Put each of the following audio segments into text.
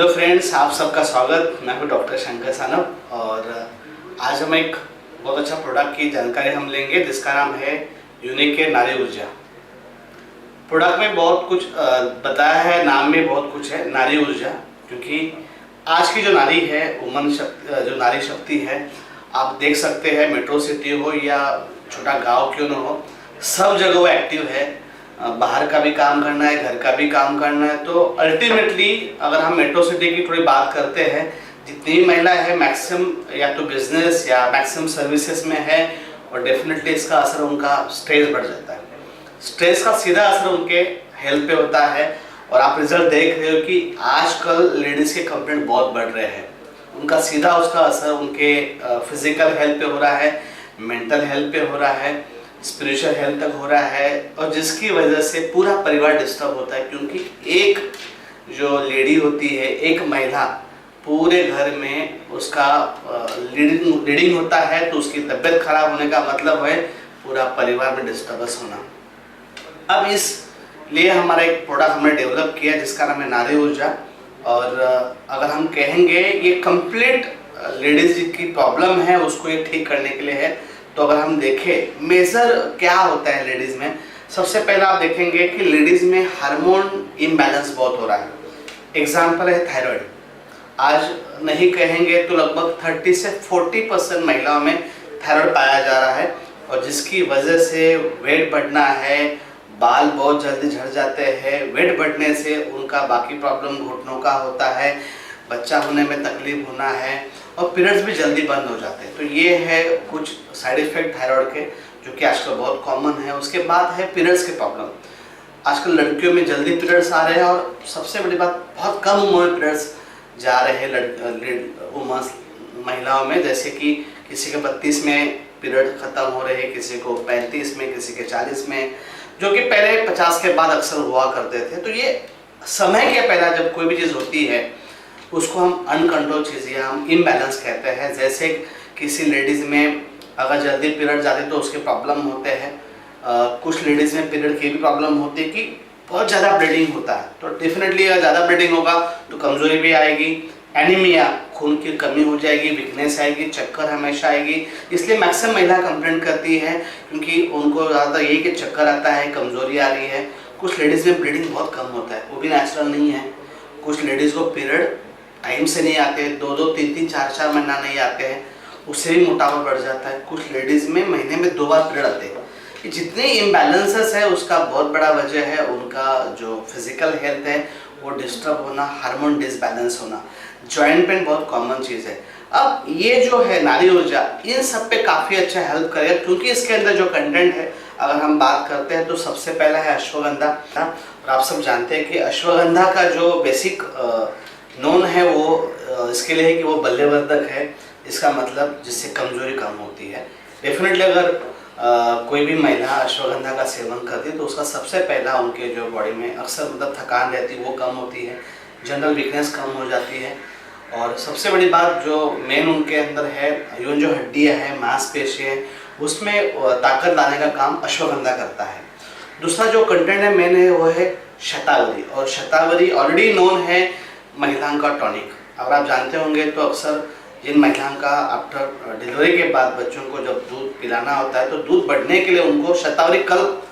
Hello friends, आप सबका स्वागत। मैं हूं डॉक्टर शंकर सानप और आज हम एक बहुत अच्छा प्रोडक्ट की जानकारी हम लेंगे जिसका नाम है यूनिकेयर नारी ऊर्जा। प्रोडक्ट में बहुत कुछ बताया है, नाम में बहुत कुछ है नारी ऊर्जा, क्योंकि आज की जो नारी है, वुमन शक्ति, जो नारी शक्ति है, आप देख सकते हैं मेट्रो सिटी हो या छोटा गाँव क्यों न हो, सब जगह वो एक्टिव है। बाहर का भी काम करना है, घर का भी काम करना है। तो अल्टीमेटली अगर हम मेट्रो सिटी की थोड़ी बात करते हैं, जितनी भी महिला है मैक्सिमम या तो बिजनेस या मैक्सिमम सर्विसेज में है, और डेफिनेटली इसका असर उनका स्ट्रेस बढ़ जाता है। स्ट्रेस का सीधा असर उनके हेल्थ पे होता है और आप रिजल्ट देख रहे हो कि आजकल लेडीज़ के कंप्लेंट बहुत बढ़ रहे हैं। उनका सीधा उसका असर उनके फिजिकल हेल्थ पे हो रहा है, मेंटल हेल्थ पे हो रहा है, स्पिरिचुअल हेल्थ तक हो रहा है, और जिसकी वजह से पूरा परिवार डिस्टर्ब होता है। क्योंकि एक जो लेडी होती है, एक महिला, पूरे घर में उसका लीडिंग होता है, तो उसकी तबीयत खराब होने का मतलब है पूरा परिवार में डिस्टर्बेंस होना। अब इस लिए हमारा एक प्रोडक्ट हमने डेवलप किया जिसका नाम है नारी ऊर्जा। और अगर हम कहेंगे ये कंप्लीट लेडीज की प्रॉब्लम है उसको ये ठीक करने के लिए है। तो अगर हम देखें मेजर क्या होता है लेडीज में, सबसे पहला आप देखेंगे कि लेडीज में हार्मोन इम्बैलेंस बहुत हो रहा है। एग्जाम्पल है थायराइड। आज नहीं कहेंगे तो लगभग 30 से 40% महिलाओं में थायराइड पाया जा रहा है, और जिसकी वजह से वेट बढ़ना है, बाल बहुत जल्दी झड़ जाते हैं। वेट बढ़ने से उनका बाकी प्रॉब्लम घुटनों का होता है, बच्चा होने में तकलीफ होना है, और पीरियड्स भी जल्दी बंद हो जाते हैं। तो ये है कुछ साइड इफेक्ट थायराइड के, जो कि आजकल बहुत कॉमन है। उसके बाद है पीरियड्स के प्रॉब्लम। आजकल लड़कियों में जल्दी पीरियड्स आ रहे हैं, और सबसे बड़ी बात बहुत कम उम्र में पीरियड्स जा रहे हैं महिलाओं में। जैसे कि किसी के 32 में पीरियड ख़त्म हो रहे हैं, किसी को 35 में, किसी के 40 में, जो कि पहले 50 के बाद अक्सर हुआ करते थे। तो ये समय के पहला जब कोई भी चीज़ होती है उसको हम अनकंट्रोल चीज़ या हम इम्बैलेंस कहते हैं। जैसे किसी लेडीज़ में अगर जल्दी पीरियड जाते तो उसके प्रॉब्लम होते हैं। कुछ लेडीज़ में पीरियड की भी प्रॉब्लम होती है कि बहुत ज़्यादा ब्लीडिंग होता है। तो डेफिनेटली अगर ज़्यादा ब्लीडिंग होगा तो कमज़ोरी भी आएगी, एनीमिया, खून की कमी हो जाएगी, वीकनेस आएगी, चक्कर हमेशा आएगी। इसलिए मैक्सिमम महिला कंप्लेंट करती है, क्योंकि उनको ज़्यादातर यही कि चक्कर आता है, कमज़ोरी आ रही है। कुछ लेडीज़ में ब्लीडिंग बहुत कम होता है, वो भी नेचुरल नहीं है। कुछ लेडीज़ को पीरियड टाइम से नहीं आते, 2-2, 3-3, 4-4 महीना नहीं आते हैं, उससे भी मोटापा बढ़ जाता है। कुछ लेडीज़ में महीने में 2 बार पीरियड आते हैं। ये जितने इम्बैलेंसेस है उसका बहुत बड़ा वजह है उनका जो फिजिकल हेल्थ है वो डिस्टर्ब होना, हार्मोन डिसबैलेंस होना। जॉइंट पेन बहुत कॉमन चीज़ है। अब ये जो है नारी ऊर्जा इन सब पे काफ़ी अच्छा हेल्प करेगा, क्योंकि इसके अंदर जो कंटेंट है अगर हम बात करते हैं तो सबसे पहला है अश्वगंधा। और आप सब जानते हैं कि अश्वगंधा का जो बेसिक नोन है वो इसके लिए है कि वो बल्यवर्धक है। इसका मतलब जिससे कमजोरी कम होती है। डेफिनेटली अगर कोई भी महिला अश्वगंधा का सेवन करती है तो उसका सबसे पहला उनके जो बॉडी में अक्सर मतलब थकान रहती है वो कम होती है, जनरल वीकनेस कम हो जाती है। और सबसे बड़ी बात जो मेन उनके अंदर है, यूं जो हड्डियाँ हैं, मांसपेशी है, उसमें ताकत लाने का काम अश्वगंधा करता है। दूसरा जो कंटेंट है मेन है वो है शतावरी, और शतावरी ऑलरेडी नोन है महिलाओं का टॉनिक। अगर आप जानते होंगे तो अक्सर जिन महिलाओं का आफ्टर डिलीवरी के बाद बच्चों को जब दूध पिलाना होता है तो दूध बढ़ने के लिए उनको शतावरी कल्प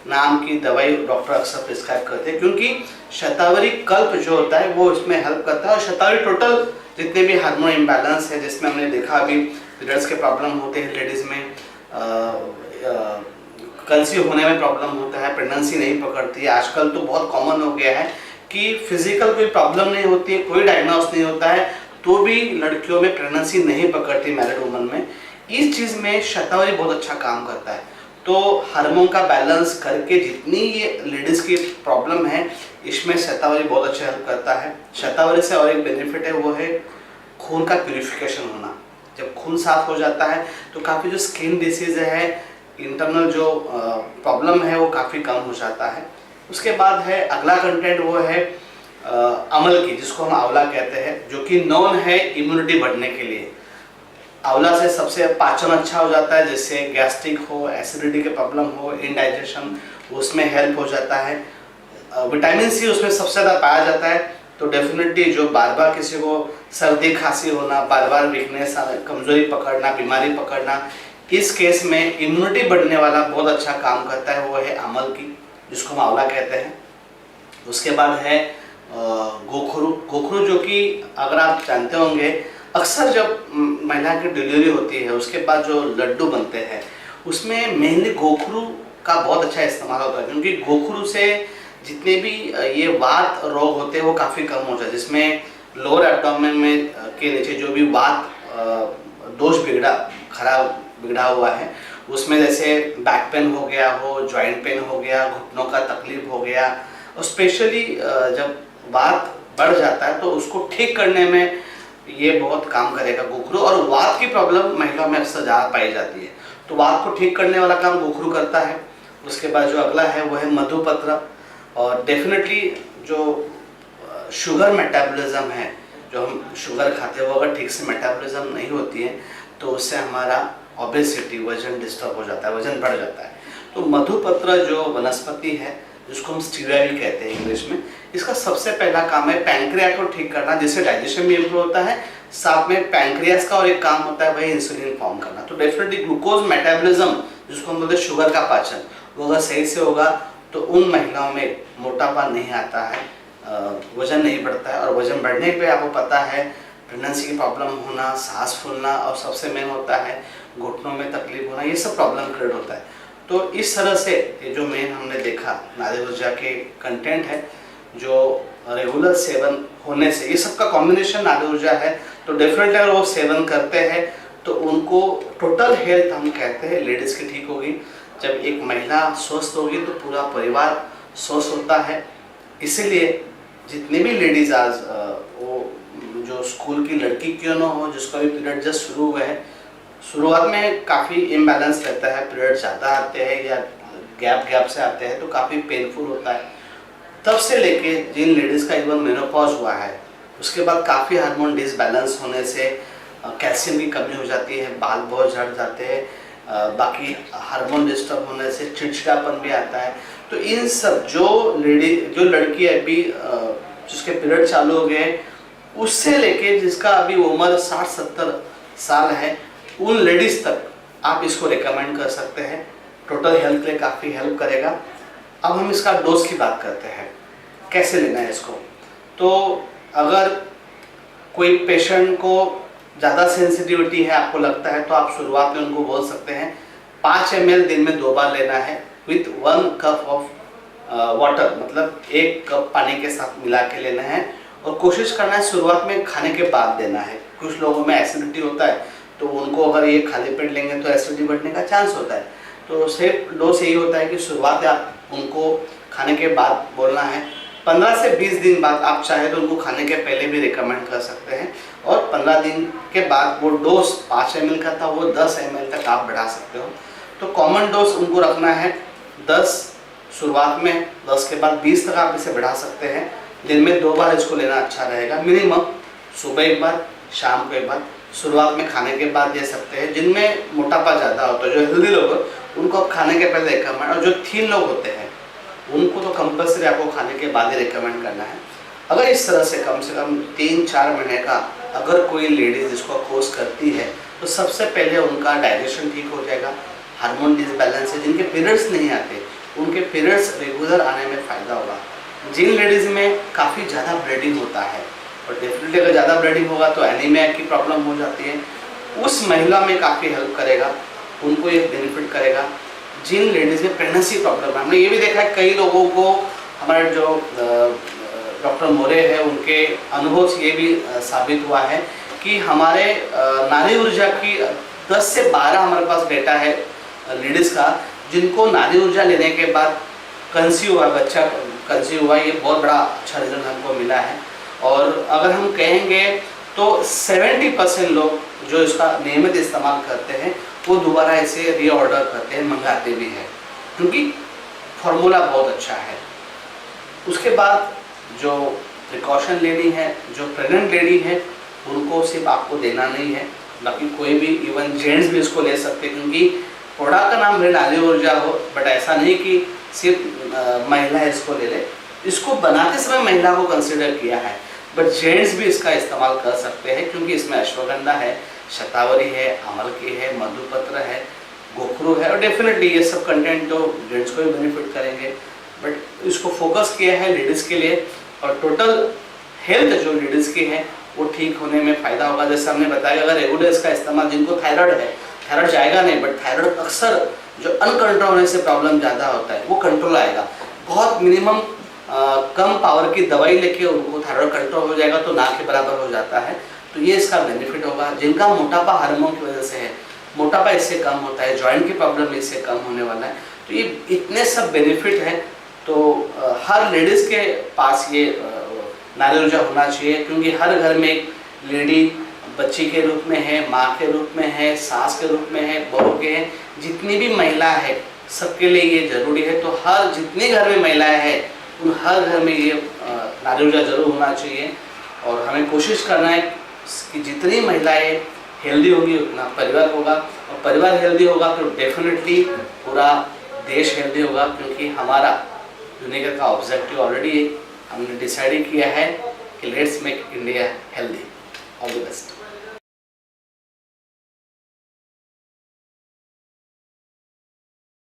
नाम की दवाई डॉक्टर अक्सर प्रिस्क्राइब करते हैं, क्योंकि शतावरी कल्प जो होता है वो इसमें हेल्प करता है। और शतावरी टोटल जितने भी हार्मोन इम्बैलेंस है, जिसमें हमने देखा अभी पीरियड्स के प्रॉब्लम होते हैं लेडीज़ में, कंसीव होने में प्रॉब्लम होता है, प्रेगनेंसी नहीं पकड़ती है। आजकल तो बहुत कॉमन हो गया है कि फिजिकल कोई प्रॉब्लम नहीं होती है, कोई डायग्नोस नहीं होता है, तो भी लड़कियों में प्रेगनेंसी नहीं पकड़ती मैरिड वुमन में। इस चीज़ में शतावरी बहुत अच्छा काम करता है। तो हार्मोन का बैलेंस करके जितनी ये लेडीज़ की प्रॉब्लम है इसमें शतावरी बहुत अच्छा हेल्प करता है। शतावरी से और एक बेनिफिट है वो है खून का प्यूरिफिकेशन होना। जब खून साफ हो जाता है तो काफ़ी जो स्किन डिसीज है, इंटरनल जो प्रॉब्लम है वो काफ़ी कम हो जाता है। उसके बाद है अगला कंटेंट वो है अमल की, जिसको हम आंवला कहते हैं, जो कि नॉन है इम्यूनिटी बढ़ने के लिए। आंवला से सबसे पाचन अच्छा हो जाता है, जिससे गैस्ट्रिक हो, एसिडिटी के प्रॉब्लम हो, इंडाइजेशन, उसमें हेल्प हो जाता है। विटामिन सी उसमें सबसे ज़्यादा पाया जाता है। तो डेफिनेटली जो बार बार किसी को सर्दी खांसी होना, बार बार वीकनेस, कमजोरी पकड़ना, बीमारी पकड़ना, इस केस में इम्यूनिटी बढ़ने वाला बहुत अच्छा काम करता है वो है अमल की, जिसको हम आंवला कहते हैं। उसके बाद है गोखरू। गोखरू जो कि अगर आप जानते होंगे, अक्सर जब महिला की डिलीवरी होती है उसके बाद जो लड्डू बनते हैं उसमें मेनली गोखरू का बहुत अच्छा इस्तेमाल होता है, क्योंकि गोखरू से जितने भी ये वात रोग होते हैं वो काफ़ी कम हो जाते हैं, जिसमें लोअर एब्डोमेन में के नीचे जो भी वात दोष बिगड़ा हुआ है उसमें, जैसे बैक पेन हो गया हो, जॉइंट पेन हो गया, घुटनों का तकलीफ हो गया, और स्पेशली जब वात बढ़ जाता है तो उसको ठीक करने में ये बहुत काम करेगा गोखरू। और वात की प्रॉब्लम महिलाओं में अक्सर ज़्यादा पाई जाती है, तो वात को ठीक करने वाला काम गोखरू करता है। उसके बाद जो अगला है वो है मधुपत्र। और डेफिनेटली जो शुगर मेटाबॉलिज्म है, जो हम शुगर खाते हैं वो अगर ठीक से मेटाबॉलिज्म नहीं होती है तो उससे हमारा ओबेसिटी, वजन डिस्टर्ब हो जाता है, वजन बढ़ जाता है। तो मधुपत्र जो वनस्पति है, जिसको हम स्टीविया भी कहते हैं इंग्लिश में, इसका सबसे पहला काम है पैंक्रियास को ठीक करना, जिससे डाइजेशन भी इम्प्रूव होता है। साथ में पैंक्रियास का और एक काम होता है वही इंसुलिन फॉर्म करना। तो डेफिनेटली ग्लूकोज मेटाबॉलिज्म, जिसको हम बोलते हैं शुगर का पाचन, वो अगर सही से होगा तो उन महिलाओं में मोटापा नहीं आता है, वजन नहीं बढ़ता है। और वजन बढ़ने पे आपको पता है प्रेगनेंसी की प्रॉब्लम होना, सांस फूलना, और सबसे मेन होता है घुटनों में तकलीफ होना, ये सब प्रॉब्लम क्रिएट होता है। तो इस तरह से ये जो मेन हमने देखा नारी ऊर्जा के कंटेंट है, जो रेगुलर सेवन होने से, ये सब का कॉम्बिनेशन नारी ऊर्जा है। तो डेफिनेटली अगर वो सेवन करते हैं तो उनको टोटल हेल्थ हम कहते हैं लेडीज़ की ठीक होगी। जब एक महिला स्वस्थ होगी तो पूरा परिवार स्वस्थ होता है। इसीलिए जितने भी लेडीज़ आज वो जो स्कूल की लड़की क्यों ना हो, जिसका भी पीरियड जस्ट शुरू हुआ है, शुरुआत में काफ़ी इम्बैलेंस रहता है, पीरियड ज़्यादा आते हैं या गैप से आते हैं तो काफ़ी पेनफुल होता है। तब से लेके जिन लेडीज़ का इवन मेनोपॉज हुआ है उसके बाद काफ़ी हार्मोन डिसबैलेंस होने से कैल्शियम की कमी हो जाती है, बाल बहुत झड़ जाते हैं, बाकी हार्मोन डिस्टर्ब होने से चिड़चिड़ापन भी आता है। तो इन सब जो लड़की अभी जिसके पीरियड चालू हो गए, उससे लेके जिसका अभी उम्र 60-70 साल है, उन लेडीज़ तक आप इसको रिकमेंड कर सकते हैं। टोटल हेल्थ के लिए काफ़ी हेल्प करेगा। अब हम इसका डोज की बात करते हैं, कैसे लेना है इसको। तो अगर कोई पेशेंट को ज़्यादा सेंसिटिविटी है, आपको लगता है, तो आप शुरुआत में उनको बोल सकते हैं 5 ml दिन में 2 बार लेना है विथ 1 कप ऑफ वाटर, मतलब 1 कप पानी के साथ मिला के लेना है। और कोशिश करना है शुरुआत में खाने के बाद देना है। कुछ लोगों में एसिडिटी होता है तो उनको अगर ये खाली पेट लेंगे तो एसिडिटी बढ़ने का चांस होता है। तो सेफ डोज यही होता है कि शुरुआत आप उनको खाने के बाद बोलना है। 15 से 20 दिन बाद आप चाहे तो उनको खाने के पहले भी रिकमेंड कर सकते हैं, और 15 दिन के बाद वो डोज 5 ml का था वो 10 ml तक आप बढ़ा सकते हो। तो कॉमन डोज उनको रखना है 10 शुरुआत में, 10 के बाद 20 तक आप इसे बढ़ा सकते हैं। दिन में 2 बार इसको लेना अच्छा रहेगा, मिनिमम सुबह एक बार, शाम को एक बार। शुरुआत में खाने के बाद दे सकते हैं। जिनमें मोटापा ज़्यादा होता है, जो हेल्दी लोग हैं, उनको आप खाने के पहले रिकमेंड, और जो थीन लोग होते हैं उनको तो कंपल्सरी आपको खाने के बाद ही रिकमेंड करना है। अगर इस तरह से कम 3-4 महीने का अगर कोई लेडीज़ इसको कोर्स करती है तो सबसे पहले उनका डाइजेशन ठीक हो जाएगा। हार्मोन डिसबैलेंस है, जिनके पीरियड्स नहीं आते उनके पीरियड्स रेगुलर आने में फ़ायदा होगा। जिन लेडीज़ में काफ़ी ज़्यादा ब्लीडिंग होता है, और डेफिनेटली अगर ज़्यादा ब्लीडिंग होगा तो एनीमिया की प्रॉब्लम हो जाती है, उस महिला में काफ़ी हेल्प करेगा, उनको ये बेनिफिट करेगा। जिन लेडीज़ में प्रेगनेंसी प्रॉब्लम है, हमने ये भी देखा है कई लोगों को, हमारे जो डॉक्टर मोरे हैं उनके अनुभव से ये भी साबित हुआ है कि हमारे नारी ऊर्जा की 10 से 12 हमारे पास डेटा है लेडीज़ का, जिनको नारी ऊर्जा लेने के बाद कंसीव हुआ, बच्चा कंसीव हुआ। ये बहुत बड़ा अच्छा रिजल्ट हमको मिला है। और अगर हम कहेंगे तो 70% लोग जो इसका नियमित इस्तेमाल करते हैं वो दोबारा इसे रीऑर्डर करते हैं, मंगाते भी हैं, क्योंकि फार्मूला बहुत अच्छा है। उसके बाद जो प्रिकॉशन लेनी है, जो प्रेग्नेंट लेडी है उनको सिर्फ आपको देना नहीं है, बाकी कोई भी, इवन जेंट्स भी इसको ले सकते हैं, क्योंकि प्रोडक्ट का नाम भले नारी ऊर्जा हो, बट ऐसा नहीं कि सिर्फ महिला इसको ले ले। इसको बनाते समय महिला को कंसिडर किया है, बट जेंट्स भी इसका इस्तेमाल कर सकते हैं क्योंकि इसमें अश्वगंधा है, शतावरी है, अमलकी है, मधुपत्र है, गोखरू है और डेफिनेटली ये सब कंटेंट तो जेंट्स को भी बेनिफिट करेंगे। बट इसको फोकस किया है लेडीज़ के लिए और टोटल हेल्थ जो लेडीज़ की है वो ठीक होने में फ़ायदा होगा। जैसे हमने बताया अगर रेगुलर इसका इस्तेमाल, जिनको थायराइड है, थायराइड जाएगा नहीं बट थायराइड अक्सर जो अनकंट्रोल होने से प्रॉब्लम ज़्यादा होता है वो कंट्रोल आएगा। बहुत मिनिमम कम पावर की दवाई लेके उनको थायराइड कंट्रोल हो जाएगा तो ना के बराबर हो जाता है, तो ये इसका बेनिफिट होगा। जिनका मोटापा हार्मोन की वजह से है, मोटापा इससे कम होता है, जॉइंट की प्रॉब्लम इससे कम होने वाला है, तो ये इतने सब बेनिफिट हैं। तो हर लेडीज़ के पास ये नारी ऊर्जा होना चाहिए क्योंकि हर घर में एक लेडी बच्ची के रूप में है, माँ के रूप में है, सास के रूप में है, बहू के हैं, जितनी भी महिला है सबके लिए ये जरूरी है। तो हर जितने घर में महिलाएं हैं उन हर घर में ये नारी ऊर्जा जरूर होना चाहिए और हमें कोशिश करना है कि जितनी महिलाएं हेल्दी होगी उतना परिवार होगा और परिवार हेल्दी होगा तो डेफिनेटली पूरा देश हेल्दी होगा क्योंकि हमारा यूनिकर का ऑब्जेक्टिव ऑलरेडी हमने डिसाइड किया है कि let's make India healthy. All the best.